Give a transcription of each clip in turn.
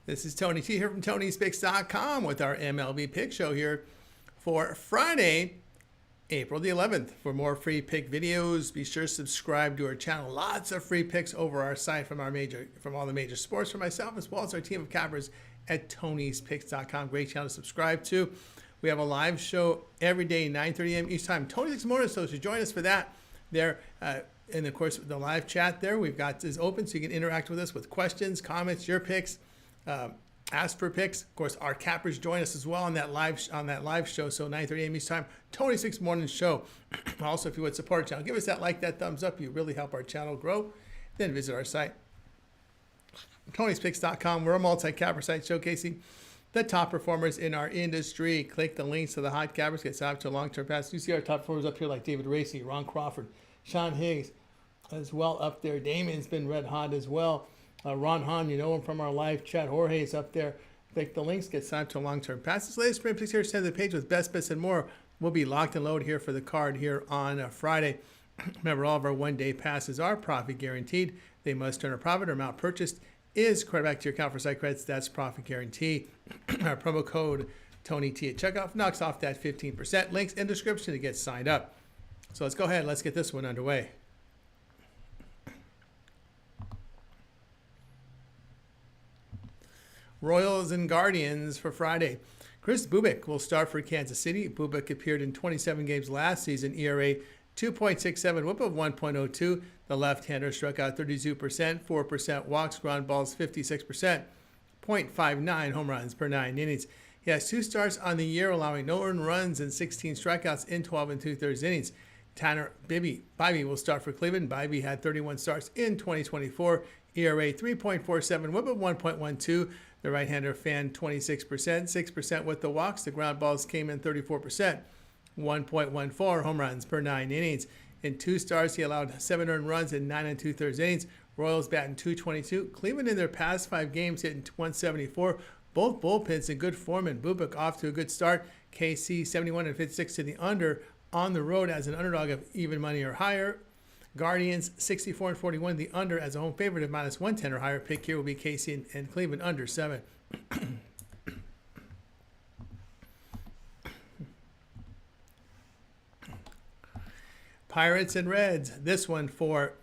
This is Tony T here from Tony'sPicks.com with our MLB Pick Show here for Friday, April the 11th. For more free pick videos, be sure to subscribe to our channel. Lots of free picks over our site from all the major sports, for myself as well as our team of cappers at Tony'sPicks.com. Great channel to subscribe to. We have a live show every day, 9:30 a.m. each time. Tony 6 morning, so join us for that there. And of course, the live chat there we've got is open, so you can interact with us with questions, comments, your picks. Ask for picks. Of course, our cappers join us as well on that live show. So 9:30 a.m. each time, Tony 6 morning show. Also, if you would support our channel, give us that like, that thumbs up. You really help our channel grow. Then visit our site, Tony'sPicks.com. We're a multi-capper site showcasing the top performers in our industry. Click the links to the hot cappers, get signed up to a long-term pass. You see our top performers up here like David Racy, Ron Crawford, Sean Higgs as well up there. Damien's been red hot as well. Ron Hahn, you know him from our live chat. Jorge's up there. Click the links, get signed up to a long-term pass. This latest sprint picks here, send the page with best bets and more. We'll be locked and loaded here for the card here on Friday. Remember, all of our one-day passes are profit guaranteed. They must turn a profit or amount purchased is credit back to your account for site credits. That's profit guarantee. Our promo code TonyT at checkout knocks off that 15%. Links in description to get signed up. So let's go ahead. Let's get this one underway. Royals and Guardians for Friday. Chris Bubic will start for Kansas City. Bubic appeared in 27 games last season. ERA 2.67, whip of 1.02. The left-hander struck out 32%, 4% walks, ground balls 56%, 0.59 home runs per 9 innings. He has 2 starts on the year, allowing no earned runs and 16 strikeouts in 12 2/3 innings. Tanner Bibby will start for Cleveland. Bibby had 31 starts in 2024. ERA 3.47, whip of 1.12. The right-hander fanned 26%, 6% with the walks. The ground balls came in 34%, 1.14 home runs per 9 innings. In 2 starts, he allowed 7 earned runs in 9 2/3 innings. Royals batting .222. Cleveland in their past 5 games hitting .174. Both bullpens in good form, and Bubic off to a good start. KC 71 56 to the under on the road as an underdog of even money or higher. Guardians 64 41, the under as a home favorite of -110 or higher. Pick here will be KC and Cleveland under 7. Pirates and Reds, this one for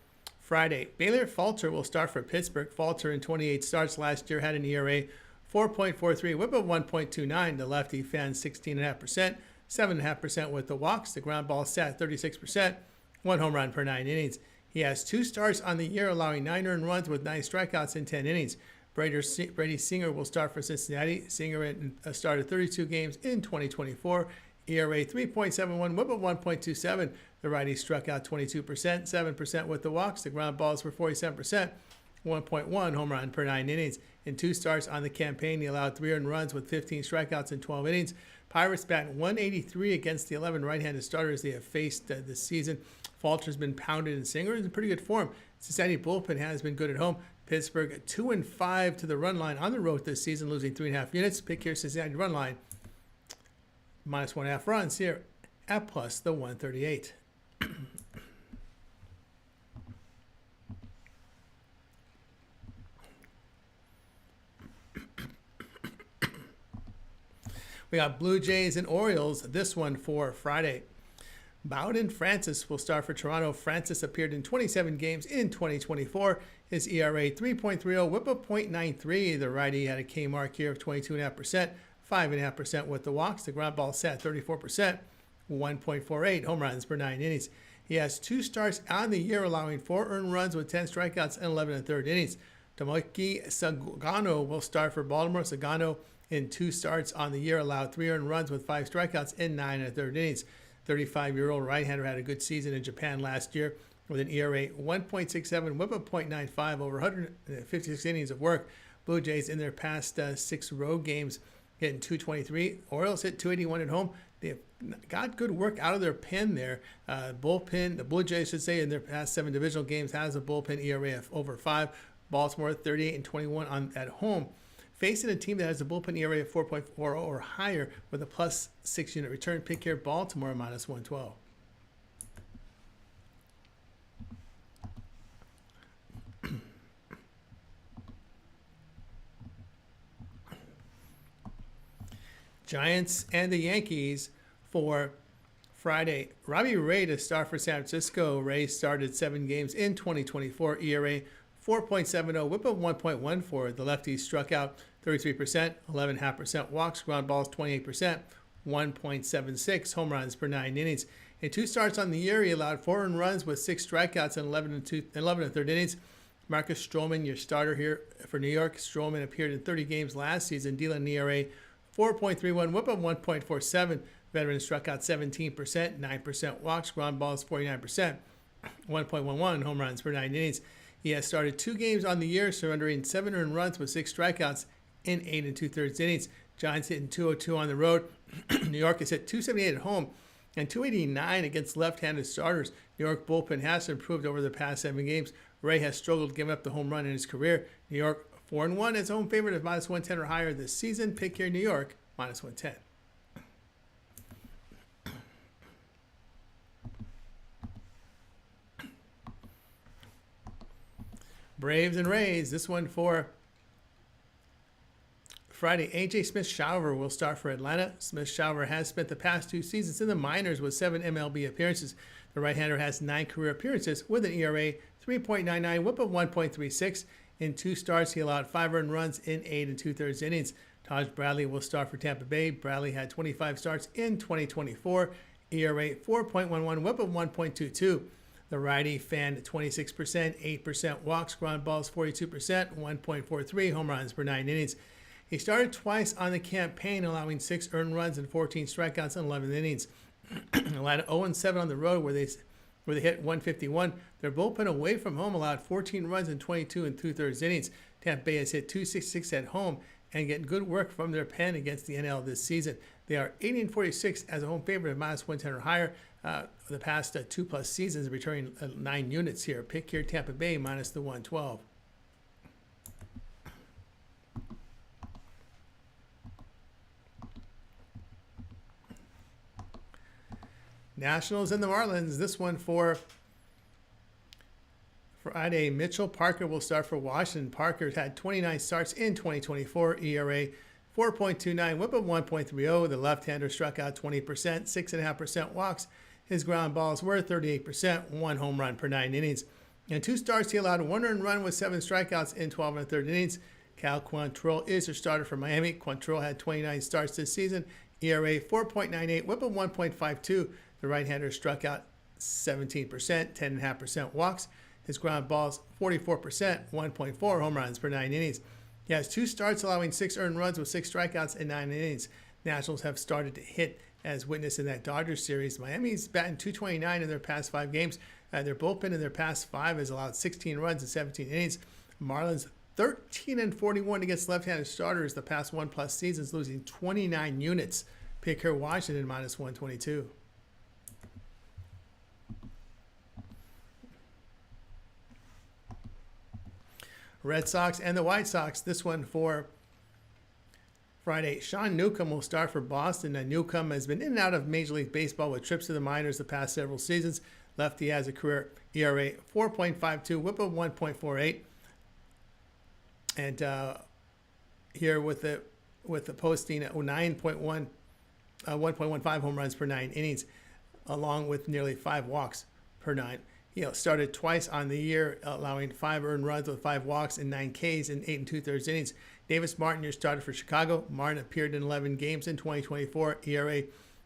Friday. Baylor Falter will start for Pittsburgh. Falter in 28 starts last year had an ERA 4.43, whip of 1.29. The lefty fanned 16.5%, 7.5% with the walks. The ground ball sat 36%, 1 home run per 9 innings. He has 2 starts on the year, allowing 9 earned runs with 9 strikeouts in 10 innings. Brady Singer will start for Cincinnati. Singer started 32 games in 2024. ERA 3.71, whip of 1.27. The righty struck out 22%, 7% with the walks. The ground balls were 47%, 1.1 home run per 9 innings. In 2 starts on the campaign, he allowed 3 earned runs with 15 strikeouts in 12 innings. Pirates batting .183 against the 11 right-handed starters they have faced this season. Falter's been pounded, and Singer is in pretty good form. Cincinnati bullpen has been good at home. Pittsburgh 2-5 to the run line on the road this season, losing 3.5 units. Pick here, Cincinnati run line -1.5 runs here at plus the 138. We got Blue Jays and Orioles, this one for Friday. Bowden Francis will start for Toronto. Francis appeared in 27 games in 2024. His ERA 3.30, whip of .93. The righty had a K mark here of 22.5%, 5.5% with the walks. The ground ball sat 34%, 1.48 home runs per 9 innings. He has 2 starts on the year, allowing 4 earned runs with 10 strikeouts and 11 1/3 innings. Tomoki Sagano will start for Baltimore. Sagano in 2 starts on the year allowed 3 earned runs with 5 strikeouts in 9 1/3 innings. 35-year-old right-hander had a good season in Japan last year with an ERA 1.67, whip of .95 over 156 innings of work. Blue Jays in their past 6 road games hitting .223. Orioles hit .281 at home. They've got good work out of their pen there. Bullpen, the Blue Jays should say, in their past 7 divisional games has a bullpen ERA of over 5. Baltimore 38-21 at home. Facing a team that has a bullpen ERA of 4.40 or higher with a plus 6 unit return. Pick here, Baltimore -112. Giants and the Yankees for Friday. Robbie Ray to start for San Francisco. Ray started 7 games in 2024. ERA 4.70, whip of 1.14. The lefty struck out 33%, 11.5% walks, ground balls 28%, 1.76 home runs per 9 innings. In 2 starts on the year, he allowed 4 earned runs with 6 strikeouts in 11 and third innings. Marcus Stroman, your starter here for New York. Stroman appeared in 30 games last season, dealing ERA 4.31, whip of 1.47. Veteran struck out 17%, 9% walks, ground balls 49%, 1.11 home runs per 9 innings. He has started 2 games on the year, surrendering 7 earned runs with 6 strikeouts in 8 2/3 innings. Giants hitting 202 on the road. New York has hit 278 at home and 289 against left-handed starters. New York bullpen has improved over the past 7 games. Ray has struggled giving up the home run in his career. New York 4-1 as home favorite of -110 or higher this season. Pick here New York -110. Braves and Rays. This one for Friday. AJ Smith-Shawver will start for Atlanta. Smith-Shawver has spent the past 2 seasons in the minors with 7 MLB appearances. The right-hander has 9 career appearances with an ERA 3.99, whip of 1.36. In 2 starts, he allowed 5 earned runs in 8 2/3 innings. Taj Bradley will start for Tampa Bay. Bradley had 25 starts in 2024. ERA 4.11, whip of 1.22. The righty fanned 26%, 8% walks, ground balls 42%, 1.43 home runs per 9 innings. He started twice on the campaign, allowing 6 earned runs and 14 strikeouts in 11 innings. Atlanta 0-7 on the road, where they hit 151. Their bullpen away from home allowed 14 runs in 22 2/3 innings. Tampa Bay has hit 266 at home and getting good work from their pen against the NL this season. They are 80-46 as a home favorite of -110 or higher. The past 2+ seasons, returning 9 units here. Pick here Tampa Bay -112. Nationals and the Marlins. This one for Friday. Mitchell Parker will start for Washington. Parker's had 29 starts in 2024. ERA 4.29, whip of 1.30. The left-hander struck out 20%, 6.5% walks. His ground balls were 38%, 1 home run per 9 innings. In 2 starts, he allowed 1 earned run with 7 strikeouts in 12 1/3 innings. Cal Quantrill is their starter for Miami. Quantrill had 29 starts this season. ERA 4.98, whip of 1.52. The right-hander struck out 17%, 10.5% walks. His ground balls 44%, 1.4 home runs per 9 innings. He has 2 starts, allowing 6 earned runs with 6 strikeouts in 9 innings. Nationals have started to hit, as witnessed in that Dodgers series. Miami's batting .229 in their past 5 games. Their bullpen in their past 5 has allowed 16 runs in 17 innings. Marlins 13-41 against left-handed starters the past 1+ seasons, losing 29 units. Pick here Washington -122. Red Sox and the White Sox. This one for Friday. Sean Newcomb will start for Boston. Newcomb has been in and out of Major League Baseball with trips to the minors the past several seasons. Lefty has a career ERA 4.52, whip of 1.48. And here with the posting 1.15 home runs per 9 innings, along with nearly 5 walks per 9. Started twice on the year, allowing 5 earned runs with 5 walks and 9 Ks in 8 2/3 innings. Davis Martin, your starter for Chicago. Martin appeared in 11 games in 2024. ERA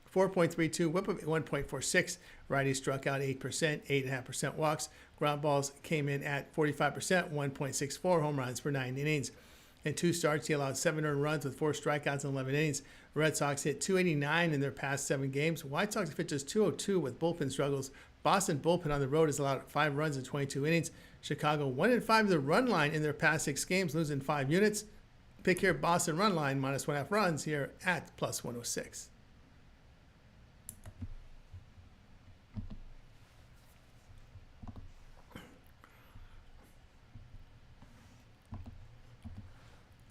4.32, whip of 1.46. Righty struck out 8%, 8.5% walks. Ground balls came in at 45%, 1.64 home runs per 9 innings. In 2 starts, he allowed 7 earned runs with 4 strikeouts in 11 innings. Red Sox hit 289 in their past 7 games. White Sox hit just 202 with bullpen struggles. Boston bullpen on the road has allowed 5 runs in 22 innings. Chicago 1-5 the run line in their past 6 games, losing 5 units. Pick here Boston run line -1.5 runs here at +106.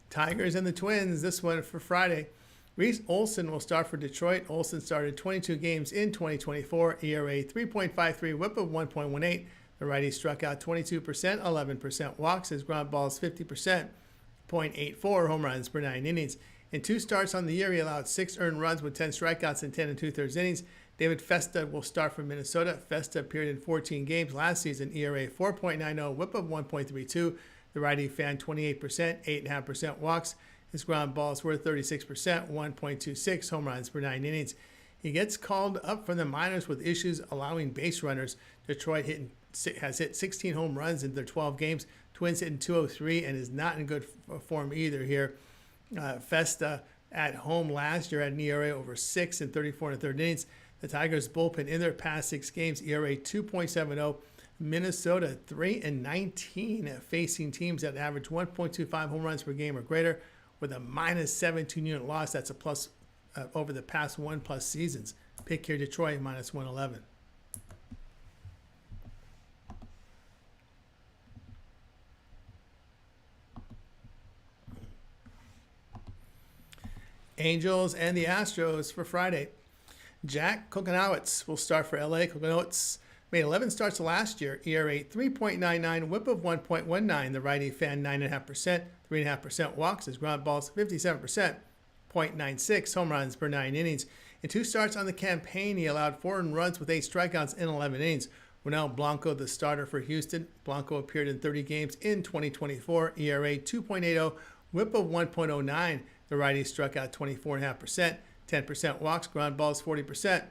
Tigers and the Twins. This one for Friday. Reese Olson will start for Detroit. Olson started 22 games in 2024. ERA 3.53, whip of 1.18. The righty struck out 22%, 11% walks. His ground balls 50%, .84 home runs per 9 innings. In 2 starts on the year, he allowed 6 earned runs with 10 strikeouts in 10 2/3 innings. David Festa will start for Minnesota. Festa appeared in 14 games last season, ERA 4.90, whip of 1.32. The righty fanned 28%, 8.5% walks. His ground balls were 36%, 1.26 home runs per 9 innings. He gets called up from the minors with issues allowing base runners. Detroit has hit 16 home runs in their 12 games. Twins hitting 203 and is not in good form either here. Festa at home last year had an ERA over 6 in 34 1/3 innings. The Tigers bullpen in their past 6 games, ERA 2.70. Minnesota 3-19 facing teams that average 1.25 home runs per game or greater, with a minus 17 unit loss. That's a plus over the past 1+ seasons. Pick here Detroit minus 111. Angels and the Astros for Friday. Jack Kokonowitz will start for LA. Kokonowitz made 11 starts last year, ERA 3.99, whip of 1.19. The righty fanned 9.5%, 3.5% walks. His ground balls 57%, 0.96 home runs per 9 innings. In 2 starts on the campaign, he allowed 4 earned runs with 8 strikeouts in 11 innings. Ronel Blanco, the starter for Houston. Blanco appeared in 30 games in 2024, ERA 2.80, whip of 1.09. The righty struck out 24.5%, 10% walks, ground balls 40%,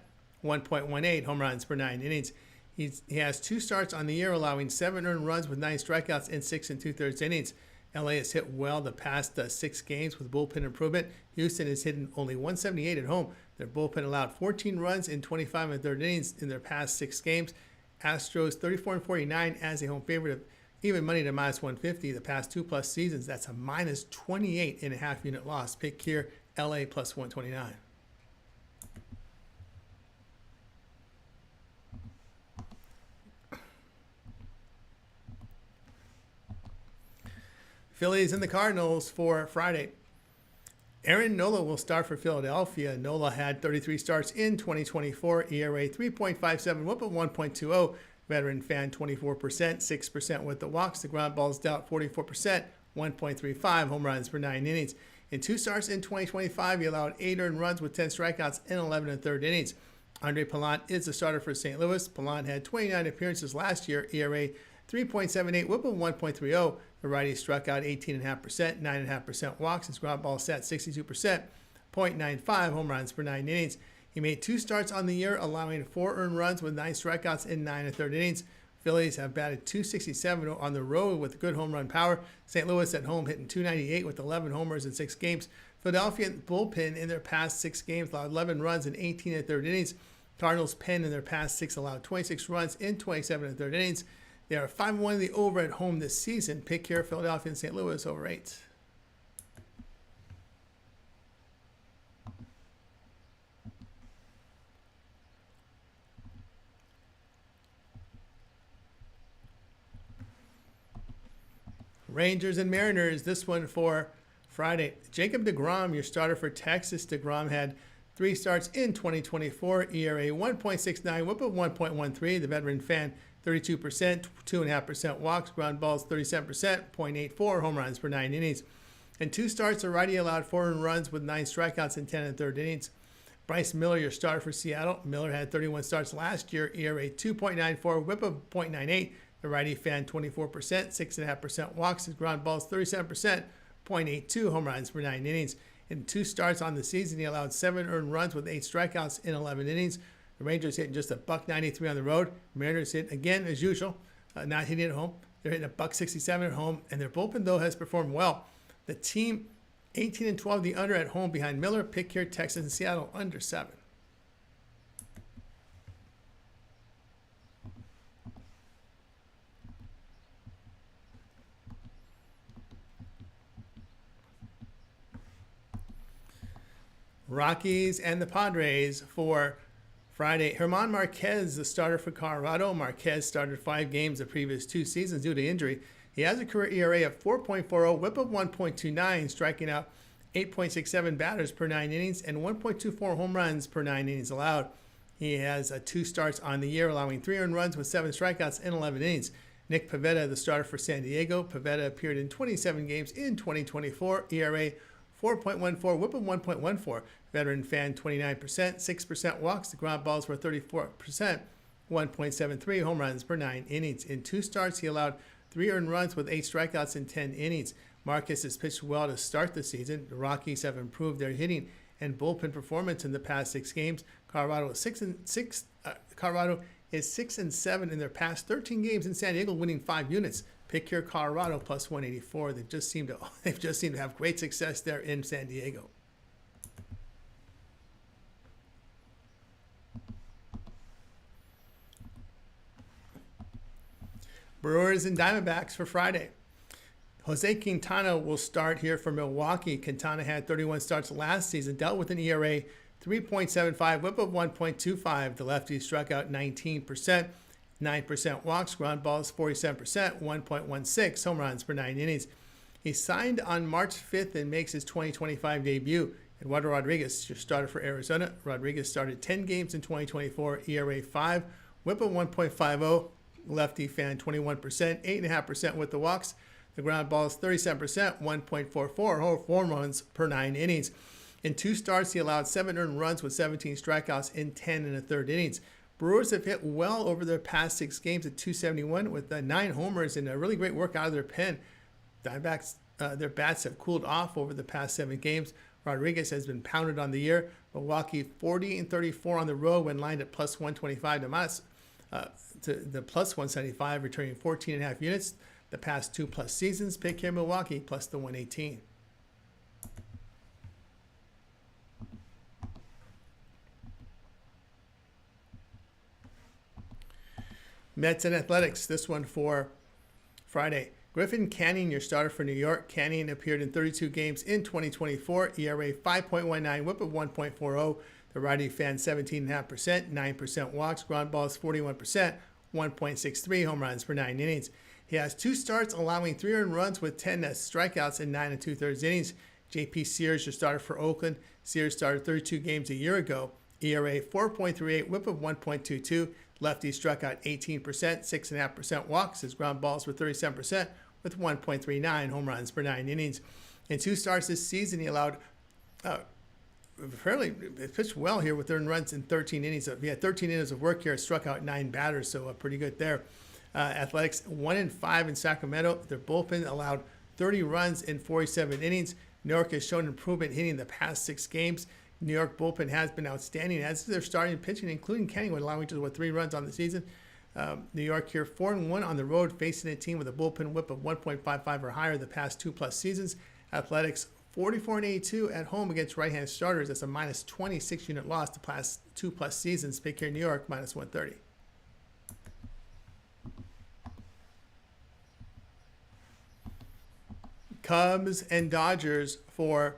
1.18 home runs per 9 innings. He has 2 starts on the year, allowing 7 earned runs with 9 strikeouts in 6 2/3 innings. LA has hit well the past 6 games with bullpen improvement. Houston has hit only 178 at home. Their bullpen allowed 14 runs in 25 1/3 innings in their past 6 games. Astros 34-49 as a home favorite of even money to minus 150 the past 2+ seasons. That's a minus 28.5 unit loss. Pick here LA plus 129. Phillies and the Cardinals for Friday. Aaron Nola will start for Philadelphia. Nola had 33 starts in 2024, ERA 3.57, whip of 1.20. Veteran fan 24%, 6% with the walks. The ground balls dealt 44%, 1.35 home runs per 9 innings. In 2 starts in 2025, he allowed 8 earned runs with 10 strikeouts in 11 1/3 innings. Andre Pallante is the starter for St. Louis. Pallante had 29 appearances last year, ERA 3.78, whip of 1.30. The righty struck out 18.5%, 9.5% walks. His ground ball sat 62%, 0.95 home runs per 9 innings. He made 2 starts on the year, allowing 4 earned runs with 9 strikeouts in 9 1/3 innings. Phillies have batted .267 on the road with good home run power. St. Louis at home hitting .298 with 11 homers in 6 games. Philadelphia bullpen in their past 6 games allowed 11 runs in 18 1/3 innings. Cardinals pen in their past 6 allowed 26 runs in 27 1/3 innings. They are 5-1 in the over at home this season. Pick here Philadelphia and St. Louis over 8. Rangers and Mariners, this one for Friday. Jacob deGrom, your starter for Texas. deGrom had 3 starts in 2024, ERA 1.69, whip of 1.13. The veteran fan 32%, 2.5% walks, ground balls 37%, 0.84 home runs per 9 innings. In 2 starts, the righty allowed 4 earned runs with 9 strikeouts in 10 1/3 innings. Bryce Miller, your starter for Seattle. Miller had 31 starts last year, ERA 2.94, whip of 0.98. The righty fan 24%, 6.5% walks. His ground balls 37%, 0.82 home runs per 9 innings. In 2 starts on the season, he allowed 7 earned runs with 8 strikeouts in 11 innings. The Rangers hitting just a $1.93 on the road. Mariners hit again as usual, not hitting at home. They're hitting a $1.67 at home, and their bullpen though has performed well. The team 18-12 the under at home behind Miller. Pick here Texas and Seattle under 7. Rockies and the Padres for Friday. German Marquez, the starter for Colorado. Marquez started 5 games the previous 2 seasons due to injury. He has a career ERA of 4.40, whip of 1.29, striking out 8.67 batters per 9 innings and 1.24 home runs per 9 innings allowed. He has 2 starts on the year, allowing 3 earned runs with 7 strikeouts in 11 innings. Nick Pivetta, the starter for San Diego. Pivetta appeared in 27 games in 2024, ERA 4.14, whip of 1.14. Veteran fan 29%, 6% walks. The ground balls were 34%, 1.73 home runs per 9 innings. In 2 starts, he allowed 3 earned runs with 8 strikeouts in 10 innings. Marcus has pitched well to start the season. The Rockies have improved their hitting and bullpen performance in the past 6 games. Colorado is 6-7 in their past 13 games in San Diego, winning 5 units. Pick here Colorado plus 184. They've just seemed to have great success there in San Diego. Brewers and Diamondbacks for Friday. Jose Quintana will start here for Milwaukee. Quintana had 31 starts last season, dealt with an ERA 3.75, whip of 1.25. The lefty struck out 19%, 9% walks, ground balls 47%, 1.16 home runs per 9 innings. He signed on March 5th and makes his 2025 debut. Eduardo Rodriguez, your starter for Arizona. Rodriguez started 10 games in 2024, ERA 5, whip of 1.50. Lefty fan 21%, 8.5% with the walks. The ground balls 37%, 1.44 home runs per 9 innings. In 2 starts, he allowed 7 earned runs with 17 strikeouts in 10 1/3 innings. Brewers have hit well over their past 6 games at .271 with 9 homers and a really great work out of their pen. Diamondbacks, their bats have cooled off over the past 7 games. Rodriguez has been pounded on the year. Milwaukee 40-34 on the road when lined at plus 125 to the plus 175, returning 14.5 units. The past 2+ seasons, pick here Milwaukee plus the 118. Mets and Athletics, this one for Friday. Griffin Canning, your starter for New York. Canning appeared in 32 games in 2024, ERA 5.19, whip of 1.40. The righty fan 17.5%, 9% walks, ground balls 41%, 1.63 home runs per 9 innings. He has 2 starts, allowing 3 earned runs with 10 strikeouts in 9 2/3 innings. J.P. Sears, your starter for Oakland. Sears started 32 games a year ago. ERA 4.38, whip of 1.22. Lefty struck out 18%, 6.5% walks. His ground balls were 37% with 1.39 home runs per 9 innings. In 2 starts this season, he allowed pitched well here with earned runs in 13 innings. He had 13 innings of work here, struck out 9 batters, so pretty good there. Athletics 1-5 in Sacramento. Their bullpen allowed 30 runs in 47 innings. New York has shown improvement hitting the past 6 games. New York bullpen has been outstanding, as their starting pitching, including Kenny, allowing just 3 runs on the season. New York here 4-1 on the road, facing a team with a bullpen whip of 1.55 or higher the past 2+ seasons. Athletics 44-82 at home against right-hand starters. That's a minus 26 unit loss the past 2+ seasons. Pick here New York minus 130. Cubs and Dodgers for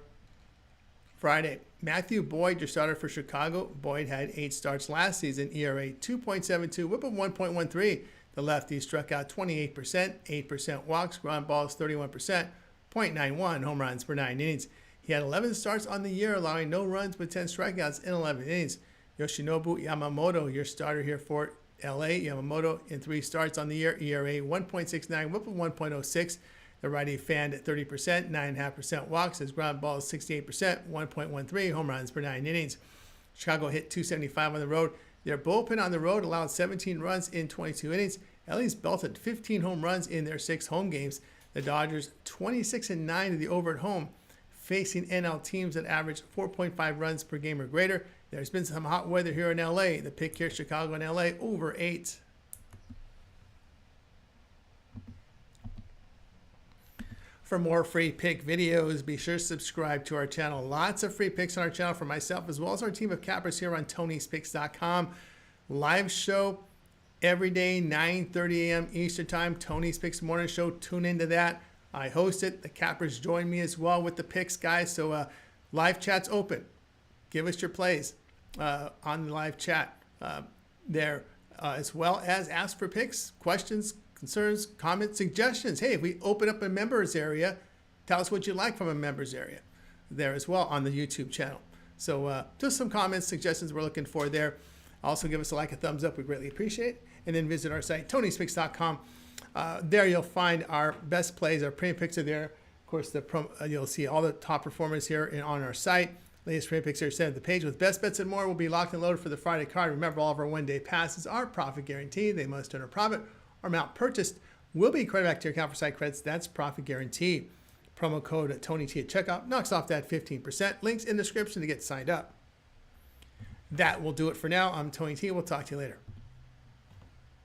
Friday. Matthew Boyd, your starter for Chicago. Boyd had 8 starts last season, ERA 2.72, whip of 1.13. The lefty struck out 28%, 8% walks, ground balls 31%, 0.91 home runs per 9 innings. He had 11 starts on the year, allowing no runs with 10 strikeouts in 11 innings. Yoshinobu Yamamoto, your starter here for LA. Yamamoto in 3 starts on the year, ERA 1.69, whip of 1.06. The righty fanned at 30%, 9.5% walks. His ground ball is 68%, 1.13 home runs per 9 innings. Chicago hit .275 on the road. Their bullpen on the road allowed 17 runs in 22 innings. LA's belted 15 home runs in their 6 home games. The Dodgers 26-9 to the over at home, facing NL teams that average 4.5 runs per game or greater. There's been some hot weather here in LA. The pick here, Chicago and LA, over 8. For more free pick videos, be sure to subscribe to our channel. Lots of free picks on our channel for myself as well as our team of cappers here on Tony'sPicks.com. Live show every day, 9:30 a.m. Eastern Time. Tony's Picks Morning Show. Tune into that. I host it. The cappers join me as well with the picks, guys. So live chat's open. Give us your plays on the live chat there, as well as ask for picks, questions, concerns, comments, suggestions. Hey, if we open up a members area, tell us what you like from a members area there as well on the YouTube channel. So just some comments, suggestions we're looking for there. Also give us a like, a thumbs up. We greatly appreciate it. And then visit our site, Tony'sPicks.com. There you'll find our best plays. Our premium picks are there. course, you'll see all the top performers here on our site. Latest trade picks are sent at the page with best bets and more will be locked and loaded for the Friday card. Remember, all of our one-day passes are profit guaranteed. They must earn a profit or amount purchased will be credited back to your account for site credits. That's profit guarantee. Promo code TonyT at checkout knocks off that 15%. Links in the description to get signed up. That will do it for now. I'm Tony T. We'll talk to you later.